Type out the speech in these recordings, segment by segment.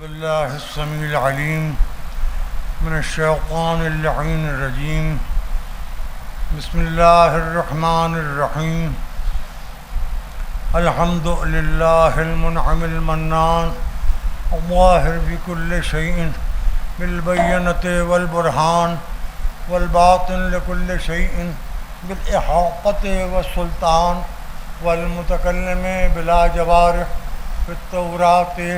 बिल्लाहि अस्समीउल अलीम मिनश्शैतानिर लईनिर रजीम बिस्मिल्लाहिर रहमानिर रहीम अल्हम्दुलिल्लाहिल मुनअमिल mannan अल्लाहिर बिकुल्लि शैइन bill बय्यनति वल बुरहान वल बातिन लिकुल्लि शैइन बिल इहातति व सुल्तान वल मुतकल्लिमि बिला जवारिह फित तौराति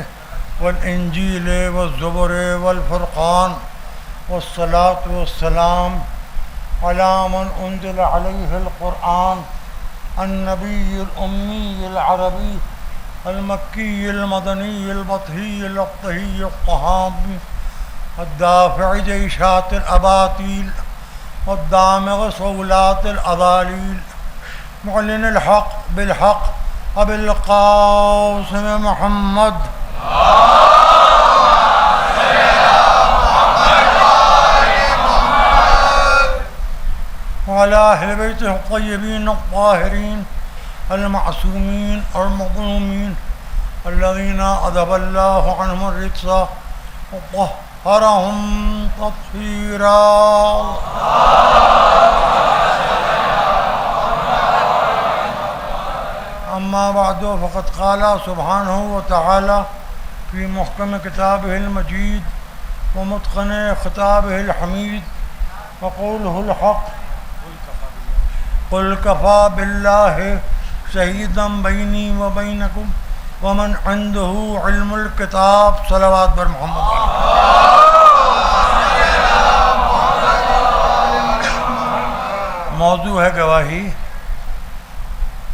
वल इंजील व ज़ुबुर वल फुरक़ान वस्सलातु वस्सलाम अला मन उन्ज़िला अलैहिल क़ुरआन अन्नबिय्युल उम्मिय्युल अरबी अल मक्कीयुल मदनीयुल बतहियुल अत्तहियुल क़हामी अद्दाफ़िअ जैशातिल अबातील वद्दामिग़ सौलातिल अज़ालील मुअल्लिनिल हक़ बिल हक़ अबिल क़ासिम मुहम्मद वअला अहले बैतिहि अत्तय्यबीन अत्ताहिरीन अल-मअसूमीन और मज़लूमीन अल्लज़ीना अज़हबल्लाहु अन्हुम अर्रिज्स व तह्हरहुम तत्हीरा। अम्मा बअदु फ़क़द क़ाला सुब्हानहु व तआला फ़ी मुहकम किताबिहिल मजीद व मुत्क़न ख़िताबिहिल हमीद व क़ौलुहुल हक़ क़ुल कफ़ा बिल्लाहि शहीदन बैनी व बैनकुम व मन इंदहु इल्मुल किताब। सलवात बर मोहम्मद। मौजू है गवाही।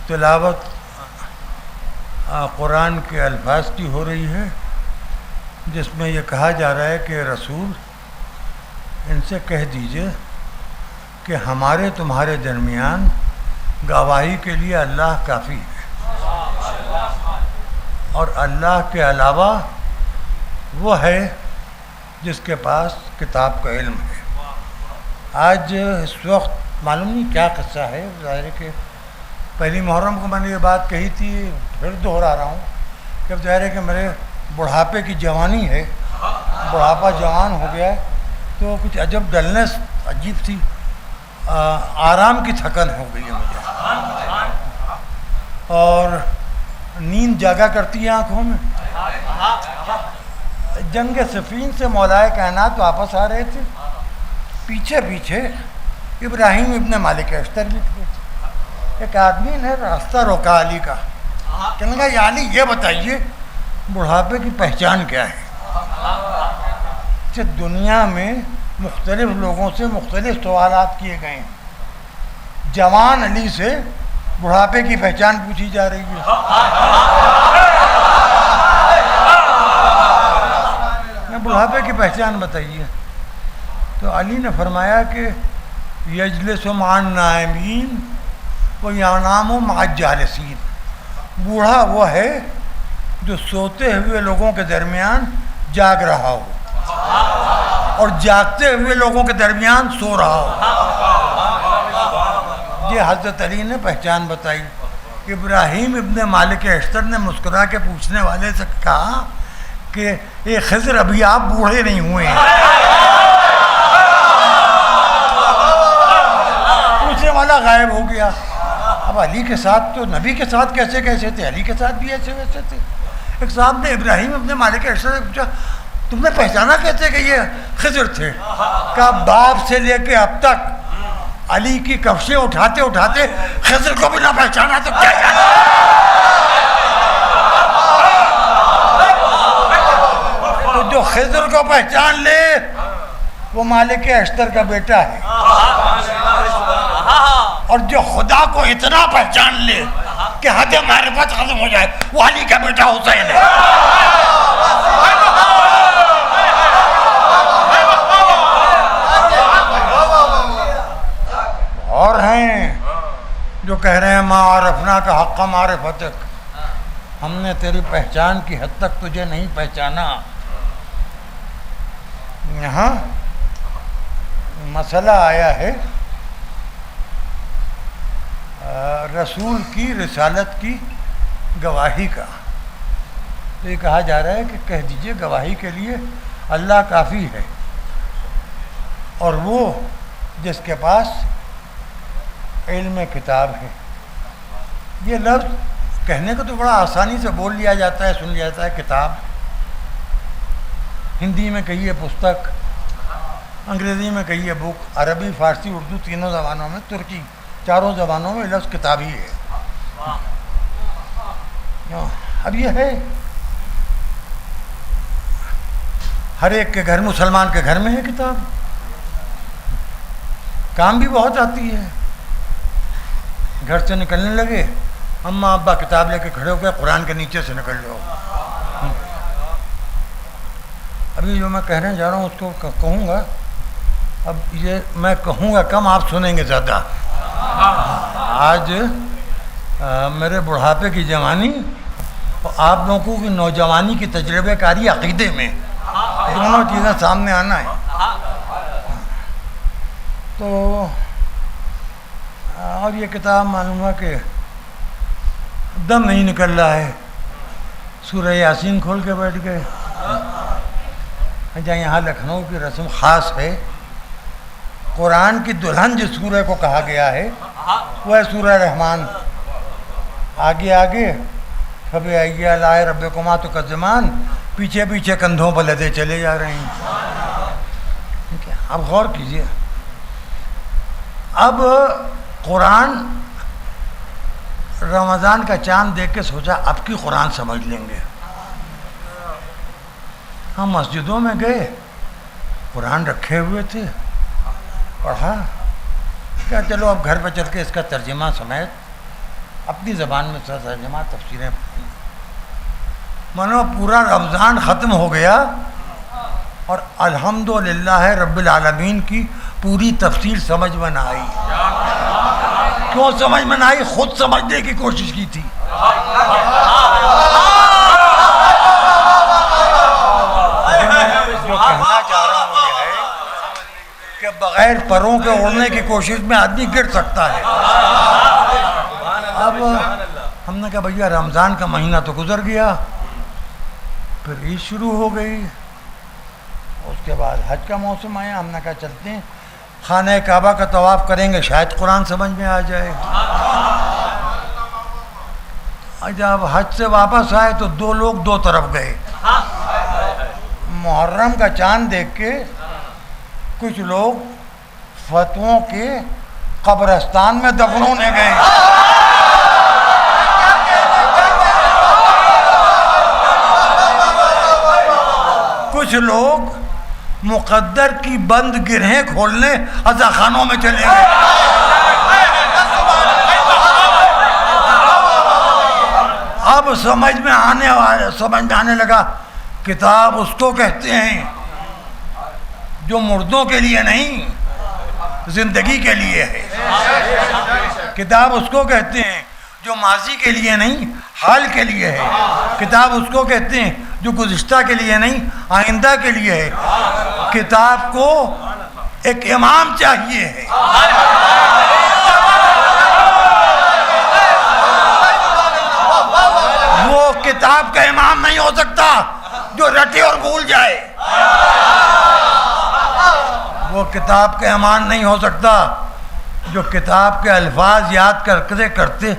तिलावत कुरान के अल्फाज की हो रही है, जिसमें यह कहा जा रहा है कि रसूल इनसे कह दीजिए कि हमारे तुम्हारे दरमियान गवाही के लिए अल्लाह काफ़ी है और अल्लाह के अलावा वो है जिसके पास किताब का इल्म है। आज इस वक्त मालूम नहीं क्या किस्सा है, ज़ाहिर है कि पहली मुहर्रम को मैंने ये बात कही थी, फिर दोहरा रहा हूँ कि अब ज़ाहिर है कि मेरे बुढ़ापे की जवानी है, बुढ़ापा जवान हो गया है, तो कुछ अजब डलनेस अजीब सी आराम की थकन हो गई है मुझे और नींद जागा करती है आँखों में। जंग सफ़ीन से मौलाए कायनात वापस आ रहे थे, पीछे पीछे इब्राहिम इब्ने मालिक अश्तर भी थे। एक आदमी ने रास्ता रोका अली का, कहने लगा या अली ये बताइए बुढ़ापे की पहचान क्या है। दुनिया में मुख्तलिफ लोगों से मुख्तलिफ सवालात किए गए हैं, जवान अली से बुढ़ापे की पहचान पूछी जा रही है। बुढ़ापे की पहचान बताइए। तो अली ने फरमाया कि यजलिसु मअन नाइमीन व यनामु मअज जालिसीन। बूढ़ा वो है जो सोते हुए लोगों के दरमियान जाग रहा हो और जागते हुए लोगों के दरमियान सो रहा हो। ये हज़रत अली ने पहचान बताई। इब्राहिम इब्ने मालिक अश्तर ने मुस्कुरा के पूछने वाले से कहा कि ये खिज़र अभी आप बूढ़े नहीं हुए हैं। पूछने वाला गायब हो गया। अब अली के साथ तो नबी के साथ कैसे कैसे थे, अली के साथ भी ऐसे वैसे थे। एक साहब ने इब्राहिम अपने मालिक अश्तर से पूछा तुमने पहचाना कैसे कि ये खिज़र थे? का बाप से लेके अब तक अली की कफ्शें उठाते उठाते खिज़र को भी ना पहचाना तो क्या जाना। तो जो खिज़र को पहचान ले वो मालिक अश्तर का बेटा है और जो खुदा को इतना पहचान ले कि हद मारिफत खत्म हो जाए वो अली का बेटा हुसैन है। और हैं जो कह रहे हैं मारफना का हक़ मारिफतक, हमने तेरी पहचान की हद तक तुझे नहीं पहचाना। यहाँ मसला आया है रसूल की रिसालत की गवाही का। तो ये कहा जा रहा है कि कह दीजिए गवाही के लिए अल्लाह काफ़ी है, और वो जिसके पास इल्म किताब है। ये लफ्ज़ कहने को तो बड़ा आसानी से बोल लिया जाता है, सुन लिया जाता है किताब। हिंदी में कहिए पुस्तक, अंग्रेज़ी में कहिए बुक, अरबी, फ़ारसी, उर्दू तीनों ज़बानों में, तुर्की चारों ज़बानों में लफ्ज़ किताब ही है। अब ये है हर एक के घर, मुसलमान के घर में है किताब। काम भी बहुत आती है। घर से निकलने लगे, अम्मा अब्बा किताब लेके खड़े हो गए, कुरान के नीचे से निकल लो। अभी जो मैं कहने जा रहा हूँ उसको कहूँगा, अब ये मैं कहूँगा कम, आप सुनेंगे ज़्यादा। आज मेरे बुढ़ापे की जवानी और आप लोगों की नौजवानी की तजर्बेकारी अक़ीदे में दोनों चीज़ें सामने आना है। तो और ये किताब मालूम हुआ कि दम नहीं निकल रहा है, सूरह यासीन खोल के बैठ गए। जहाँ यहाँ लखनऊ की रस्म ख़ास है, कुरान की दुल्हन जिस सूरह को कहा गया है वह है सूरह रहमान। आगे आगे कभी आइया लाए रब्बकुमा तो कज़मान, पीछे पीछे कंधों पर लदे चले जा रहे हैं। ठीक है, अब गौर कीजिए। अब कुरान रमज़ान का चांद देख के सोचा अब की कुरान समझ लेंगे। हम मस्जिदों में गए, कुरान रखे हुए थे, पढ़ा, क्या चलो अब घर पर चल के इसका तर्जमा समेत अपनी ज़बान में तर्जमा तफसीरें पढ़ी। मानो पूरा रमज़ान ख़त्म हो गया और अल्हम्दुलिल्लाह रब्बिल आलमीन की पूरी तफसीर समझ में ना आई। क्यों समझ में ना आई? खुद समझने की कोशिश की थी। जो कहना चाह रहा हूँ ये है कि बगैर परों के उड़ने की कोशिश में आदमी गिर सकता है। अब हमने कहा भैया रमज़ान का महीना तो गुजर गया, फिर ईद शुरू हो गई, उसके बाद हज का मौसम आया। हमने कहा चलते हैं खाने काबा का तवाफ़ करेंगे, शायद कुरान समझ में आ जाए। जब हज से वापस आए तो दो लोग दो तरफ गए। मुहर्रम का चांद देख के कुछ लोग फतवों के कब्रिस्तान में दफन होने गए। कुछ लोग मुकद्दर की बंद गिरहें खोलने अज़ाखानों में चले गए। अब समझ में आने लगा किताब उसको कहते हैं जो मुर्दों के लिए नहीं, जिंदगी के लिए है। किताब उसको कहते हैं जो माजी के लिए नहीं, हाल के लिए है। किताब उसको कहते हैं जो गुज़िश्ता के लिए नहीं, आइंदा के लिए है। किताब को एक इमाम चाहिए है। वो किताब का इमाम नहीं हो सकता जो रटे और भूल जाए। वो किताब का इमाम नहीं हो सकता जो किताब के अल्फाज याद करते करते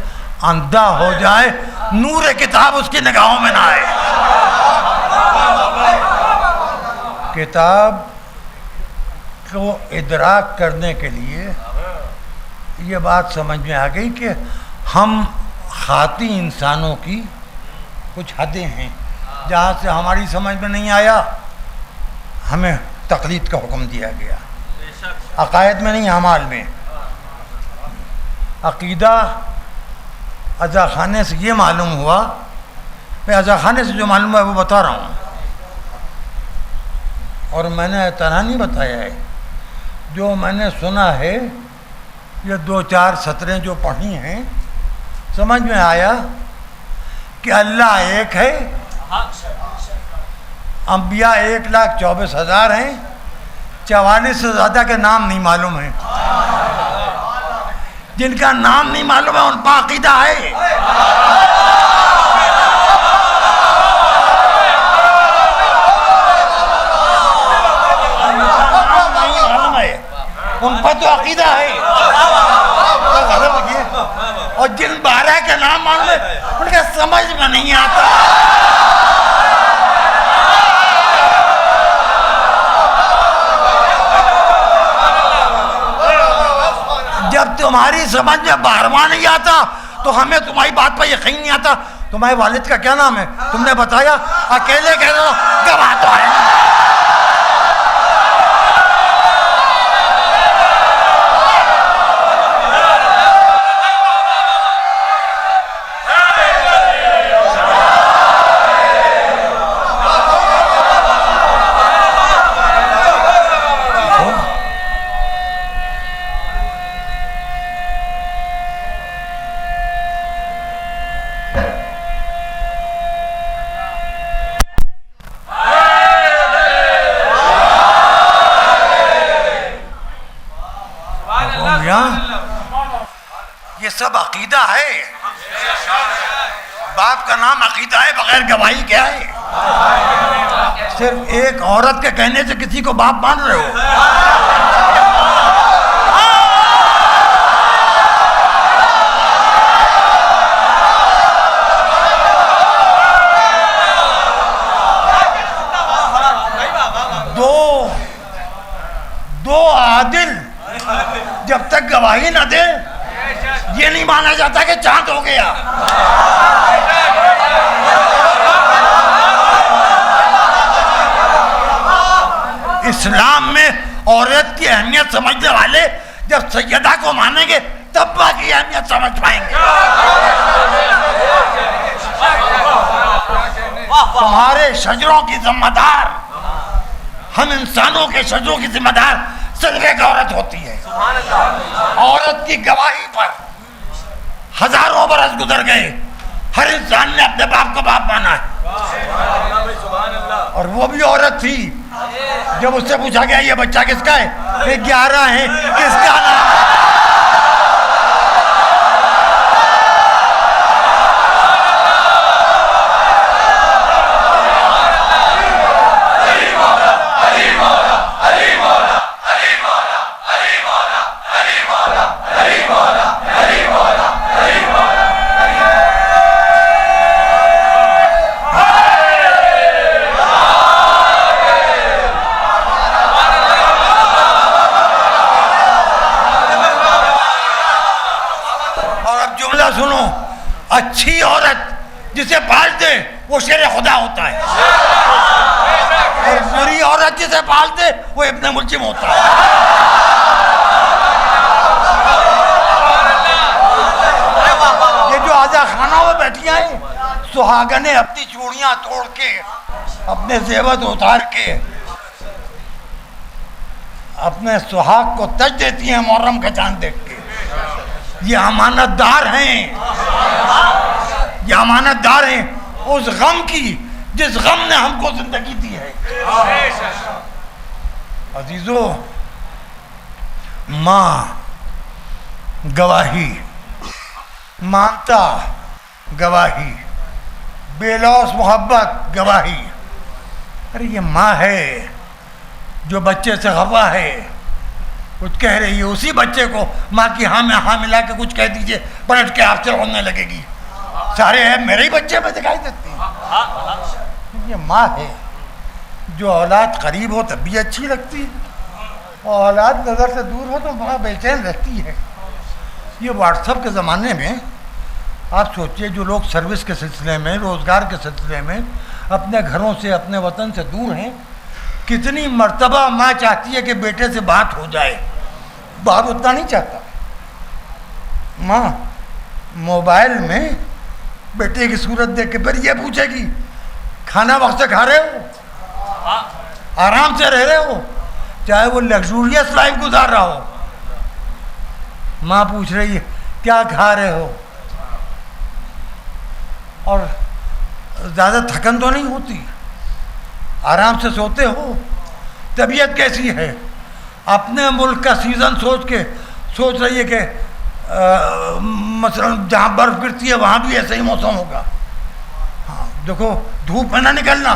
अंधा हो जाए, नूर किताब उसकी निगाहों में ना आए। किताब को इदराक करने के लिए ये बात समझ में आ गई कि हम खाती इंसानों की कुछ हदें हैं, जहाँ से हमारी समझ में नहीं आया हमें तकलीद का हुक्म दिया गया। अकायद में नहीं, अमाल में। अकीदा अज़ाखाने से ये मालूम हुआ, मैं अज़ाखाने से जो मालूम है वो बता रहा हूँ, और मैंने तरह नहीं बताया है। जो मैंने सुना है, ये 2-4 सतरें जो पढ़ी हैं, समझ में आया कि अल्लाह एक है, अंबिया 1,24,000 हैं, 44 से ज़्यादा के नाम नहीं मालूम है। जिनका नाम नहीं मालूम है उन पर अकीदा है। तो अकीदा है। और जिन 12 के नाम मालूम है उनके समझ में नहीं आता। जब तुम्हारी समझ में 12वां नहीं आता तो हमें तुम्हारी बात पर यकीन नहीं आता। तुम्हारे वालिद का क्या नाम है? तुमने बताया? अकेले कह दो, गवाह तो है। ये सब अकीदा है। बाप का नाम अकीदा है, बगैर गवाही क्या है? सिर्फ एक औरत के कहने से किसी को बाप मान रहे हो? दो आदिल जब तक गवाही न दे ये नहीं माना जाता कि चांद हो गया। इस्लाम में औरत की अहमियत समझने वाले जब सैयदा को मानेंगे तब बाकी अहमियत समझ पाएंगे। तुम्हारे शजरों की जिम्मेदार, हम इंसानों के शजरों की जिम्मेदार सिर्फ एक औरत होती है। औरत की गवाही पर हजारों बरस गुजर गए, हर इंसान ने अपने बाप को बाप माना है। और वो भी औरत थी। जब उससे पूछा गया ये बच्चा किसका है, ये 11 है, किसका नाम है? सुनो, अच्छी औरत जिसे पाल दे वो शेर खुदा होता है, और बुरी औरत जिसे पाल दे वो इब्ने मुल्जिम होता है। ये जो आजा खाना में बैठी हैं, सुहागने अपनी चूड़ियां तोड़ के, अपने जेवर उतार के अपने सुहाग को तज देती हैं मुहर्रम का चांद देख के। ये अमानतदार हैं, ये अमानतदार हैं उस गम की जिस गम ने हमको जिंदगी दी है। अजीजों, माँ गवाही, मानता गवाही, बेलौस मोहब्बत गवाही। अरे ये माँ है जो बच्चे से खफा है, कुछ कह रही है, उसी बच्चे को माँ की हाँ में हाँ मिला के कुछ कह दीजिए, पलट के आपसे रोने लगेगी। सारे हैं मेरे ही बच्चे में दिखाई देते हैं। ये माँ है जो औलाद करीब हो तब भी अच्छी लगती है, और औलाद नज़र से दूर हो तो माँ बेचैन रहती है। ये व्हाट्सएप के ज़माने में आप सोचिए, जो लोग सर्विस के सिलसिले में, रोज़गार के सिलसिले में अपने घरों से, अपने वतन से दूर हैं, कितनी मर्तबा माँ चाहती है कि बेटे से बात हो जाए। बाप उतना नहीं चाहता। माँ मोबाइल में बेटे की सूरत देख के फिर ये पूछेगी खाना वक्त से खा रहे हो, आराम से रह रहे हो, चाहे वो लग्जूरियस लाइफ गुजार रहा हो। माँ पूछ रही है क्या खा रहे हो, और ज़्यादा थकन तो नहीं होती, आराम से सोते हो, तबीयत कैसी है। अपने मुल्क का सीज़न सोच रही है कि मसलन जहाँ बर्फ़ गिरती है वहाँ भी ऐसा ही मौसम होगा। हाँ, देखो धूप में ना निकलना।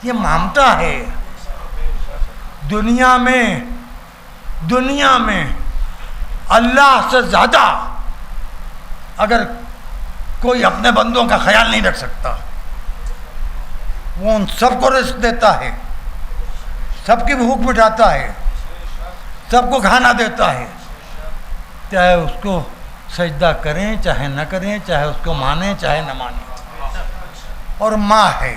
ये ममता है। दुनिया में दुनिया में अल्लाह से ज़्यादा अगर कोई अपने बंदों का ख्याल नहीं रख सकता, वो उन सबको रिस्क देता है, सबकी भूख मिटाता है, सबको खाना देता है, चाहे उसको सजदा करें चाहे न करें, चाहे उसको माने चाहे न माने। और माँ है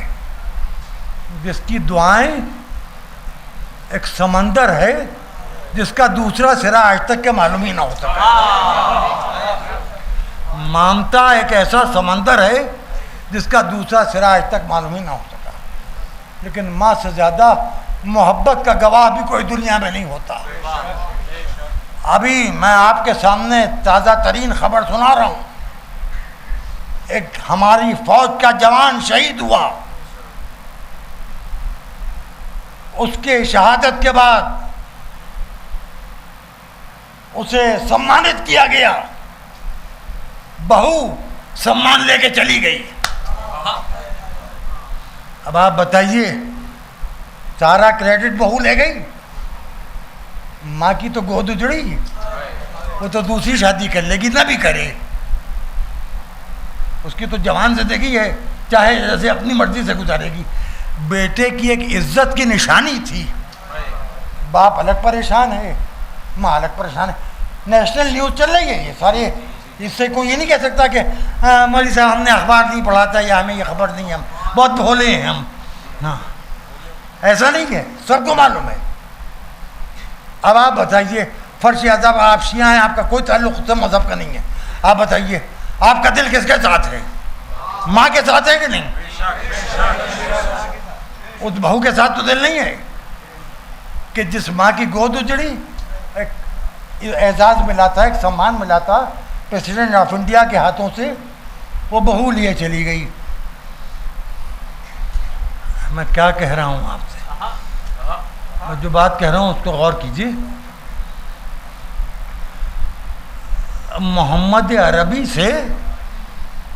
जिसकी दुआएं एक समंदर है जिसका दूसरा सिरा आज तक के मालूम ही ना हो सका। ममता एक ऐसा समंदर है जिसका दूसरा सिरा आज तक मालूम ही ना हो सका। लेकिन माँ से ज़्यादा मोहब्बत का गवाह भी कोई दुनिया में नहीं होता। अभी मैं आपके सामने ताज़ा तरीन खबर सुना रहा हूँ। एक हमारी फौज का जवान शहीद हुआ, उसके शहादत के बाद उसे सम्मानित किया गया, बहू सम्मान लेके चली गई। अब आप बताइए, सारा क्रेडिट बहू ले गई, माँ की तो गोद उजड़ी, वो तो दूसरी शादी कर लेगी, ना भी करे, उसकी तो जवान जिंदगी है, चाहे जैसे अपनी मर्जी से गुजारेगी। बेटे की एक इज्जत की निशानी थी। बाप अलग परेशान है, माँ अलग परेशान है। नेशनल न्यूज़ चल रही है ये सारे, इससे कोई ये नहीं कह सकता कि मौलवी साहब हमने अखबार नहीं पढ़ा था या हमें ये खबर नहीं, हम बहुत भोले हैं हम। हाँ, ऐसा नहीं है, सबको मालूम है। अब आप बताइए, फर्श अदब आप शिया हैं, आपका कोई ताल्लुक उससे मजहब का नहीं है। आप बताइए, आपका दिल किसके साथ है? माँ के साथ है कि नहीं? उस बहू के साथ तो दिल नहीं है कि जिस माँ की गोद उजड़ी, एक एजाज़ मिला था, एक सम्मान मिला था प्रेसिडेंट ऑफ इंडिया के हाथों से, वो बहू लिए चली गई। मैं क्या कह रहा हूँ आपसे, मैं जो बात कह रहा हूँ उसको गौर कीजिए। मोहम्मद अरबी से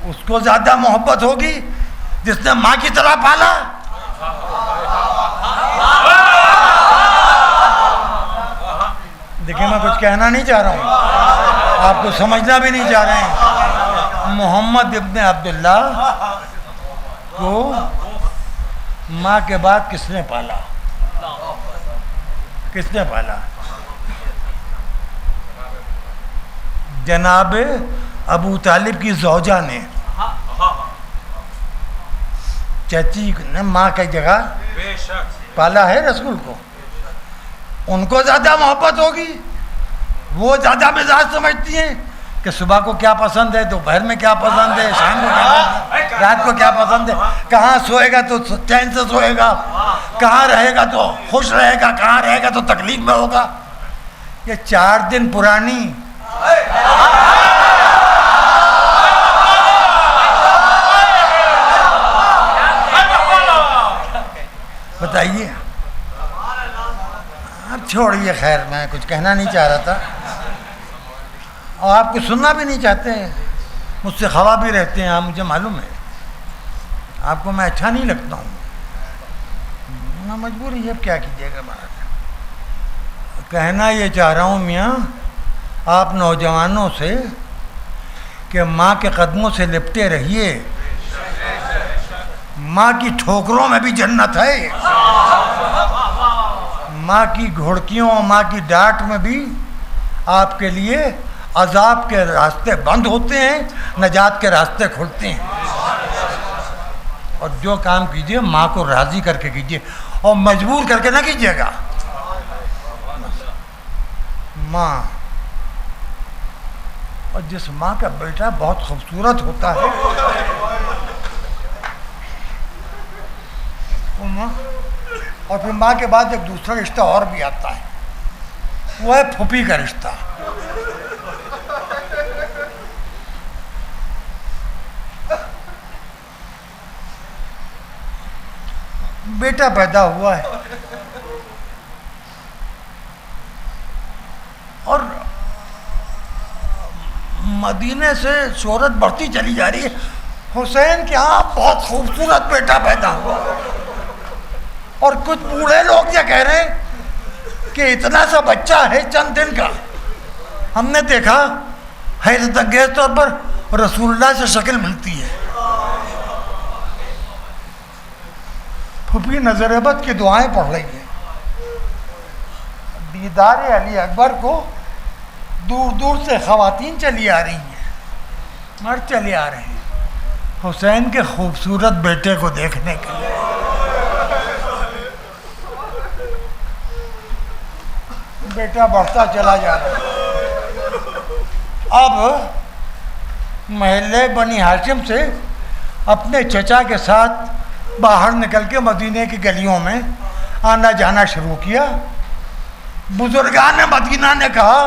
उसको ज़्यादा मोहब्बत होगी जिसने माँ की तरह पाला। देखिए, मैं कुछ कहना नहीं चाह रहा हूँ, आपको समझना भी नहीं चाह रहे हैं। मोहम्मद इब्न अब्दुल्ला को माँ के बाद किसने पाला? किसने पाला? जनाब अबू तालिब की ज़ौजा ने, चाची ने माँ की जगह पाला है रसूल को। उनको ज़्यादा मोहब्बत होगी, वो ज़्यादा मिजाज समझती हैं कि सुबह को क्या पसंद है, दोपहर में क्या पसंद है, शाम को क्या पसंद है, रात को क्या पसंद है, कहाँ सोएगा तो चैन से सोएगा, कहाँ रहेगा तो खुश रहेगा, कहाँ रहेगा तो तकलीफ में होगा। ये 4 दिन पुरानी बताइए। अब छोड़िए, खैर मैं कुछ कहना नहीं चाह रहा था और आपको सुनना भी नहीं चाहते हैं, मुझसे खवा भी रहते हैं आप, मुझे मालूम है आपको मैं अच्छा नहीं लगता हूँ, मैं मजबूरी है, अब क्या कीजिएगा। महाराज, कहना ये चाह रहा हूँ मियाँ आप नौजवानों से कि माँ के कदमों से लिपटे रहिए, माँ की ठोकरों में भी जन्नत है, माँ की घुड़कियों, माँ की डांट में भी आपके लिए अजाब के रास्ते बंद होते हैं, नजात के रास्ते खुलते हैं। और जो काम कीजिए माँ को राज़ी करके कीजिए और मजबूर करके ना कीजिएगा। माँ, और जिस माँ का बेटा बहुत खूबसूरत होता है वो माँ, और फिर माँ के बाद एक दूसरा रिश्ता और भी आता है, वो है फूफी का रिश्ता। बेटा पैदा हुआ है और मदीने से शोहरत बढ़ती चली जा रही है, हुसैन के यहाँ बहुत खूबसूरत बेटा पैदा हुआ। और कुछ बूढ़े लोग ये कह रहे हैं कि कि इतना सा बच्चा है चंद दिन का, हमने देखा हैरत अंगेज तौर पर रसूलुल्लाह से शक्ल मिलती है। फुफी नजरबत की दुआएं पढ़ रही है। दीदार अली अकबर को दूर दूर से खवातीन चली आ रही हैं, मर्द चले आ रहे हैं हुसैन के खूबसूरत बेटे को देखने के लिए। बेटा बढ़ता चला जा रहा है। अब महल्ले बनी हाशिम से अपने चचा के साथ बाहर निकल के मदीने की गलियों में आना जाना शुरू किया। बुजुर्गान मदीना ने कहा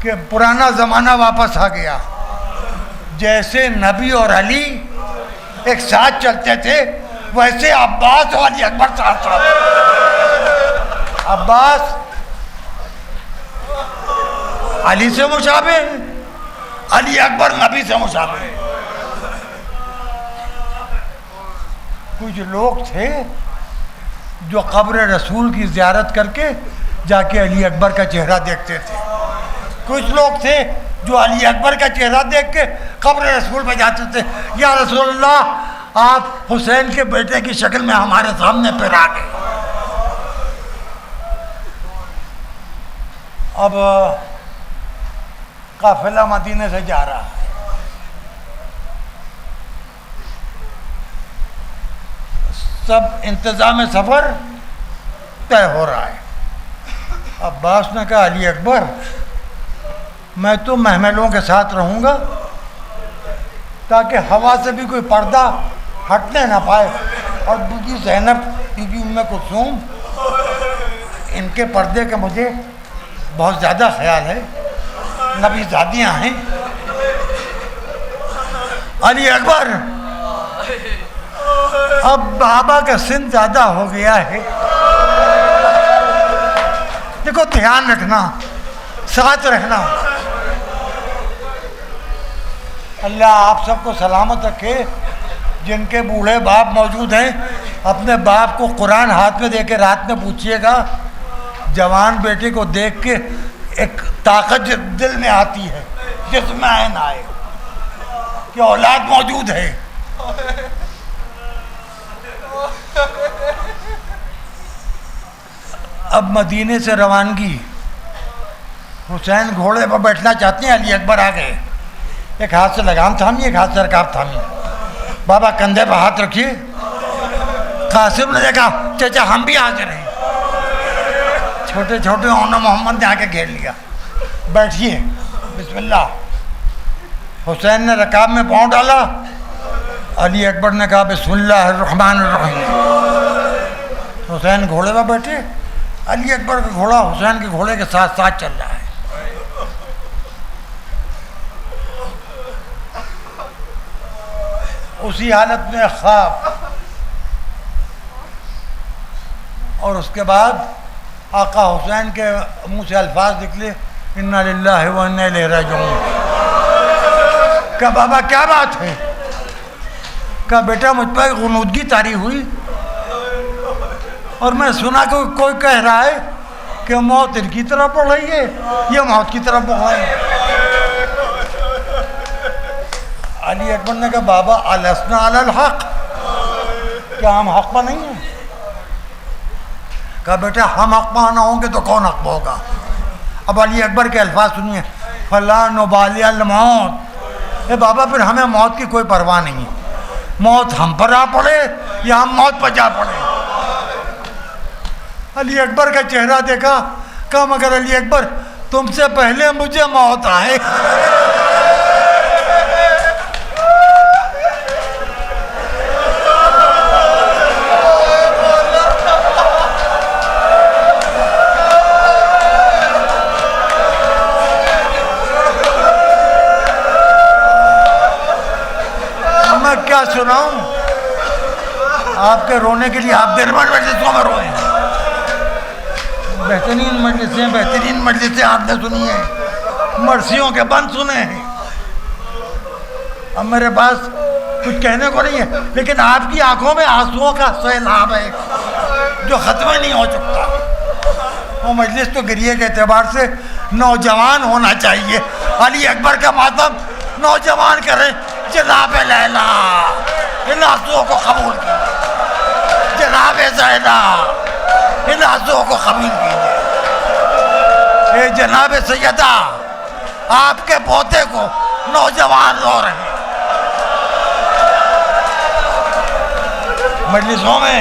कि पुराना ज़माना वापस आ गया। जैसे नबी और अली एक साथ चलते थे, वैसे अब्बास और अली अकबर साथ साथ। अब्बास अली से मुशाबे, अली अकबर नबी से मुशाबे। कुछ लोग थे जो कब्र रसूल की ज़ियारत करके जाके अली अकबर का चेहरा देखते थे। कुछ लोग थे जो अली अकबर का चेहरा देख के कब्र रसूल पे जाते थे, या रसूलुल्लाह आप हुसैन के बेटे की शक्ल में हमारे सामने फिर आ गए। अब काफिला मदीने से जा रहा है। सब इंतजाम सफर तय हो रहा है। अब्बास ने कहा अली अकबर मैं तो महमलों के साथ रहूँगा ताकि हवा से भी कोई पर्दा हटने ना पाए। और बीबी ज़ैनब, बीबी उम्मे कुलसूम, इनके पर्दे का मुझे बहुत ज़्यादा ख्याल है, नबीज़ादियाँ हैं। अली अकबर अब बाबा का सिन ज़्यादा हो गया है, देखो ध्यान रखना, साथ रहना। अल्लाह आप सबको सलामत रखे। जिनके बूढ़े बाप मौजूद हैं, अपने बाप को कुरान हाथ में देके रात में पूछिएगा। जवान बेटे को देख के एक ताकत दिल में आती है, जिसमें आयन आए कि औलाद मौजूद है। अब मदीने से रवानगी, हुसैन घोड़े पर बैठना चाहते हैं। अली अकबर आ गए, एक हाथ से लगाम थामी, एक हाथ से रकाब थामी। बाबा कंधे पर हाथ रखिए। कासिम ने देखा चाचा हम भी हाजिर हैं। छोटे छोटे ओना मोहम्मद ने आके घेर लिया। बैठिए बिस्मिल्लाह। हुसैन ने रकाब में पाँव डाला। अली अकबर ने कहा बिस्मिल्लाहिर्रहमानिर्रहीम। हुसैन घोड़े पर बैठे। अली अकबर का घोड़ा हुसैन के घोड़े के साथ साथ चल रहा है। उसी हालत में ख्वाब, और उसके बाद आका हुसैन के मुंह से अल्फाज निकले इन्ना लिल्लाहि व इन्ना इलैहि राजिऊन। क्या बाबा क्या बात है? क्या बेटा मुझ पर गुनूदगी तारी हुई और मैं सुना कि कोई कह रहा है कि मौत इनकी तरफ बढ़ रही है, ये मौत की तरफ बढ़ रही है। अली अकबर ने कहा बाबा अलस्ना अलल हक, क्या हम हक पर नहीं हैं? कहा बेटा हम हक पर ना होंगे तो कौन हक पर होगा? अब अली अकबर के अल्फाज सुनिए, फला नुबाली अल मौत। बाबा फिर हमें मौत की कोई परवाह नहीं है, मौत हम पर आ पड़े या हम मौत पर जा पड़े। अली अकबर का चेहरा देखा, कहा मगर अली अकबर तुमसे पहले मुझे मौत आए। मैं क्या सुनाऊं आपके रोने के लिए? आप गिरमट मजलिसों में रोए, बेहतरीन मजलिसें आपने सुनी है, मर्सियों के बंद सुने हैं। अब मेरे पास कुछ कहने को नहीं है, लेकिन आपकी आंखों में आंसुओं का सैलाब है जो खत्म नहीं हो सकता। वो मजलिस तो गिरिए के एतबार से नौजवान होना चाहिए। अली अकबर का मातम नौजवान करें। जनाब लैला इन आंसुओं को कबूल कीजिए, जनाब ज़ैना इन आंसुओं को कबूल कीजिए। ये जनाब सैयदा आपके पोते को नौजवान रो रहे हैं। मजलिसों में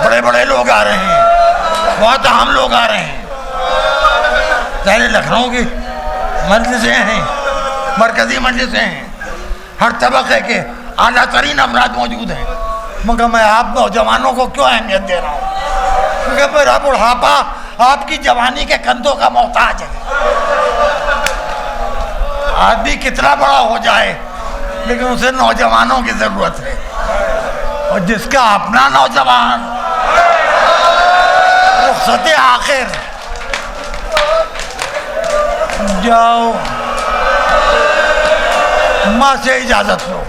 बड़े बड़े लोग आ रहे हैं, बहुत अहम लोग आ रहे हैं। पहले लखनऊ की मजलिसें हैं, मरकज़ी मजलिसें हैं, हर तबके के आला तरीन अफराद मौजूद हैं। मगर मैं आप नौजवानों को क्यों अहमियत दे रहा हूँ? क्योंकि मेरा बुढ़ापा आपकी जवानी के कंधों का मोहताज है। आदमी कितना बड़ा हो जाए लेकिन उसे नौजवानों की ज़रूरत है, और जिसका अपना नौजवान रुखसत आखिर जाओ माँ से इजाज़त लो।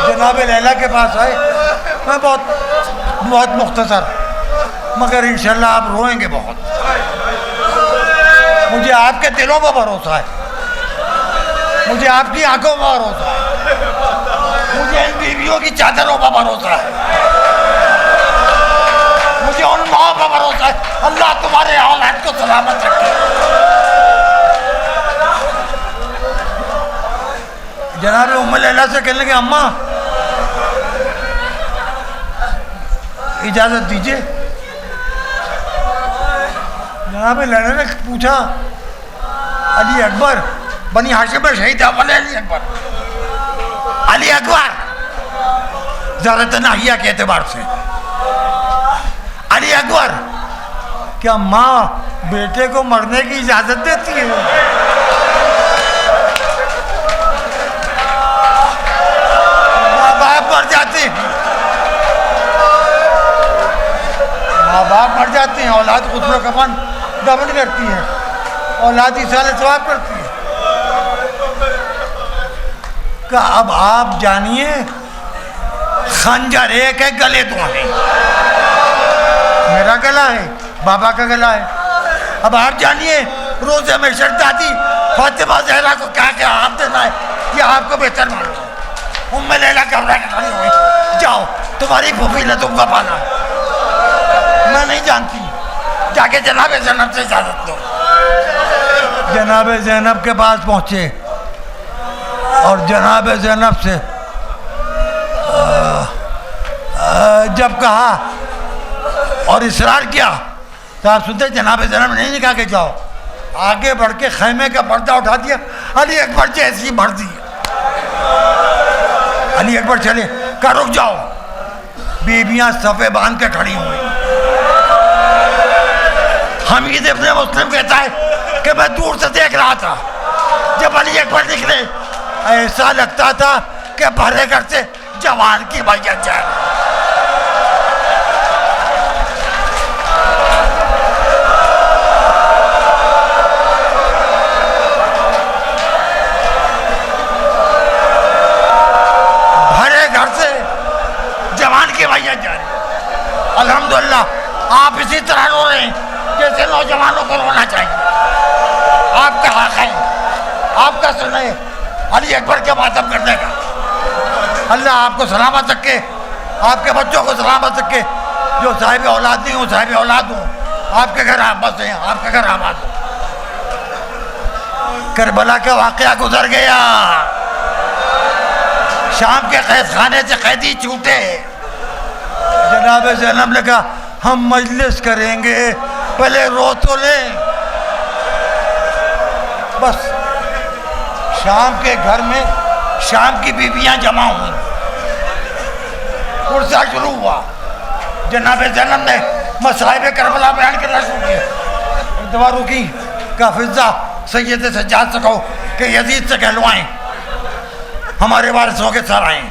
जनाब लैला के पास आए, मैं बहुत मुख्तसर, मगर इंशाल्लाह आप रोएंगे बहुत। मुझे आपके दिलों पर भरोसा है, मुझे आपकी आंखों पर भरोसा है, मुझे इन बीवियों की चादरों पर भरोसा है, मुझे उन माओ पर भरोसा है। अल्लाह तुम्हारे औलाद को सलामत रखे। जनाब उम्मे लैला से कहने लगे, अम्मा इजाज़त दीजिए। जनाब लैला ने पूछा, अली अकबर बनी हाशिम में शहीद अव्वल अली अकबर, अली अकबर ज़ारत नाहिया के एतबार से अली अकबर, क्या माँ बेटे को मरने की इजाज़त देती है? माँ बाप मर जाते हैं, माँ बाप मर जाते हैं, औलाद खुद कफन दफन करती है, औलाद इसाले सवाब करती है। का अब आप जानिए, खंजर एक है, गले दो हैं। मेरा गला है, बाबा का गला है। अब आप जानिए, रोज़े में शहजादी फातिमा ज़हरा को क्या क्या आप देना है, ये आपको बेहतर मालूम है। उम्मे लैला घबरा के खड़ी हुई, जाओ तुम्हारी फूफी ने तुमको पाला, मैं नहीं जानती, जाके जनाब ज़ैनब से इजाज़त लो। जनाब ज़ैनब के पास पहुँचे और जनाब ज़ैनब से जब कहा और इसरार किया तो आप सुनते, जनाब ज़ैनब ने नहीं कहा कि जाओ, आगे बढ़ के खैमे का पर्दा उठा दिया, अली अकबर जैसी भर दी। अली अकबर चले, कहा रुक जाओ। बीबियां सफ़े बांध के खड़ी हुई। हमीद इब्ने मुस्लिम कहता है कि मैं दूर से देख रहा था, जब अली अकबर निकले ऐसा लगता था कि भरे घर से जवान की मैयत जा रही। भरे घर से जवान की मैयत जा रही। अल्हम्दुलिल्लाह आप इसी तरह रो रहे हैं जैसे नौजवानों को रोना चाहिए। आपका हक है, आपका सुने अली अकबर के मातम करने का। अल्लाह आपको सलामत रखे, आपके बच्चों को सलामत रखे। जो साहिब औलाद नहीं हो, साहिब औलाद हो, आपके घर बस हैं, आपके घर आबाद हो। करबला का वाक़या गुजर गया, शाम के कैद खाने से कैदी छूटे। जनाब ज़ैनब ने कहा, हम मजलिस करेंगे, पहले रो तो लें। बस शाम के घर में शाम की बीबियां जमा हुई, कुर्सा शुरू हुआ। जनाब ज़ैनब ने मसाइब करबला बयान करना शुरू किया। दवा रुकी, का फिज़ा सैयद सज्जाद से कहो कि यजीद से कहलवाएं हमारे वारिसों के सर आए।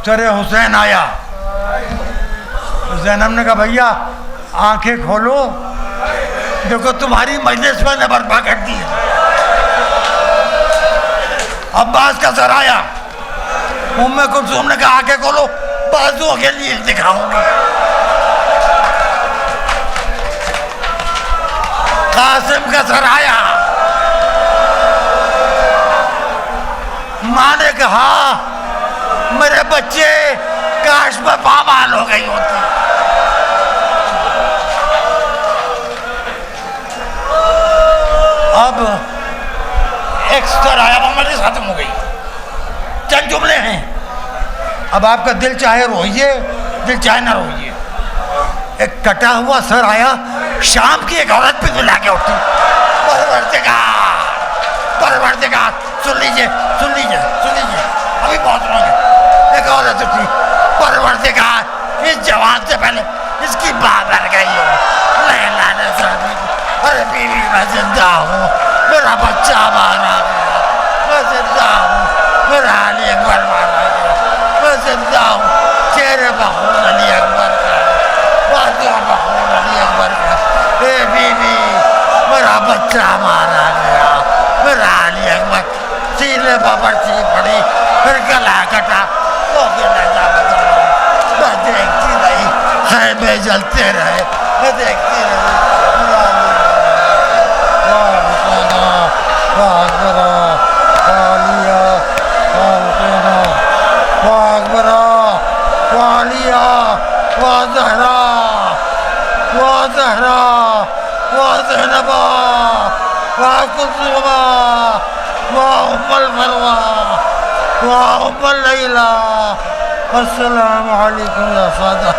सर हुसैन आया। ज़ैनब ने कहा, भैया आंखें खोलो, देखो तुम्हारी मजलिस में ने बर्पा कर दी है। अब्बास का सर आया। उम्मे कुलसूम ने कहा, आंखें खोलो, बाजुओं के लिए दिखाऊंगी। कासिम का सराया। माँ ने कहा मेरे बच्चे काश में पामाल हो गई होती। अब एक सराया मामले खत्म हो गई। चंद जुमले हैं। अब आपका दिल चाहे रोइए, दिल चाहे ना रोइए। एक कटा हुआ सर आया, शाम की एक औरत पे बुला के उठी। परवरदिगार, सुन लीजिए, अभी बहुत रोगे। एक औरत उठी, परवरदिगार, इस जवान से पहले इसकी बात मर गई हो। लैला ने शादी, अरे बीवी मैं जिंदा हूँ, मेरा बच्चा मारा गया, मैं जिंदा हूँ, मेरा अली अकबर मारा गया, मैं जिंदा हूँ, चेहरे पर खून अली अकबर का, बाजुओं पर खून अली अकबर का। ए बीवी, मेरा बच्चा मारा गया, मेरा अली अकबर। सीने पर पर्ची पड़ी, फिर गला कटा, तो लगा बचा। मैं देखती रही, खैमे जलते रहे, मैं देखती रही। अस्सलामु अलैकुम या सादा।